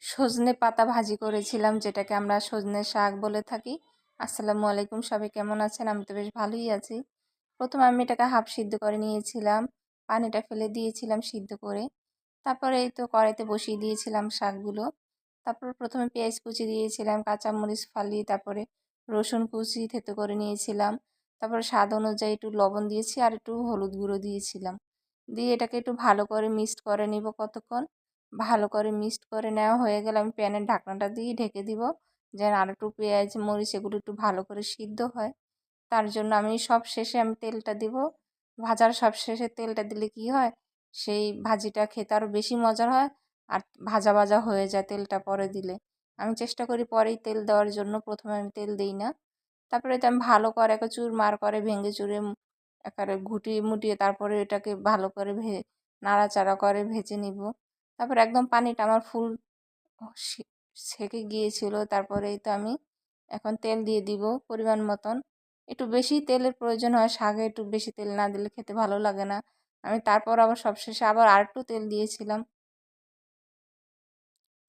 সজনে পাতা ভাজি করেছিলাম, যেটাকে আমরা সজনে শাক বলে থাকি। আসসালামু আলাইকুম, সবাই কেমন আছেন? আমি তো বেশ ভালোই আছি। প্রথমে আমি এটাকে হাফ সিদ্ধ করে নিয়েছিলাম, পানিটা ফেলে দিয়েছিলাম সিদ্ধ করে। তারপরে এই তো কড়াইতে বসিয়ে দিয়েছিলাম শাকগুলো। তারপর প্রথমে পেঁয়াজ কুচি দিয়েছিলাম, কাঁচামরিচ ফালি, তারপরে রসুন কুচি থেতো করে নিয়েছিলাম। তারপরে স্বাদ অনুযায়ী একটু লবণ দিয়েছি আর একটু হলুদ গুঁড়ো দিয়েছিলাম। দিয়ে এটাকে একটু ভালো করে মিক্সড করে নিব কতক্ষণ। ভালো করে মিক্সড করে নেওয়া হয়ে গেলে আমি প্যানের ঢাকনাটা দিয়ে ঢেকে দিব, যেন আর একটু পেঁয়াজ মরিচ এগুলো একটু ভালো করে সিদ্ধ হয়। তার জন্য আমি সব শেষে আমি তেলটা দিব। ভাজার সব শেষে তেলটা দিলে কি হয়, সেই ভাজিটা খেতে আরও বেশি মজার হয় আর ভাজা ভাজা হয়ে যায় তেলটা পরে দিলে। আমি চেষ্টা করি পরেই তেল দেওয়ার জন্য, প্রথমে আমি তেল দিই না। তারপরে এটা আমি ভালো করে একে চুরমার করে ভেঙে চুরে একেবারে ঘুটিয়ে মুটিয়ে তারপরে এটাকে ভালো করে নাড়াচাড়া করে ভেজে নিব। তারপর একদম পানিটা আমার ফুল ছেঁকে গিয়েছিল। তারপরে এই তো আমি এখন তেল দিয়ে দিব পরিমাণ মতন। একটু বেশি তেলের প্রয়োজন হয় শাকে, একটু বেশি তেল না দিলে খেতে ভালো লাগে না। আমি তারপর আবার সবশেষে আবার আরেকটু তেল দিয়েছিলাম।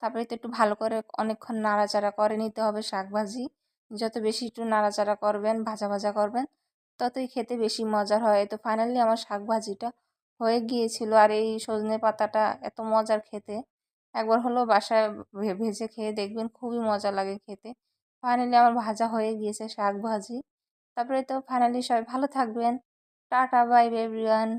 তারপরে তো একটু ভালো করে অনেকক্ষণ নাড়াচাড়া করে নিতে হবে শাক ভাজি। যত বেশি একটু নাড়াচাড়া করবেন, ভাজা ভাজা করবেন, ততই খেতে বেশি মজার হয়। তো ফাইনালি আমার শাক ভাজিটা হয়ে গিয়েছিল। আর এই সজনে পাতাটা এত মজার খেতে, একবার হলেও বাসায় ভেজে খেয়ে দেখবেন, খুবই মজা লাগে খেতে। ফাইনালি আমার ভাজা হয়ে গিয়েছে শাক ভাজি। তারপরে তো ফাইনালি সবাই ভালো থাকবেন। Tata, bye bye everyone.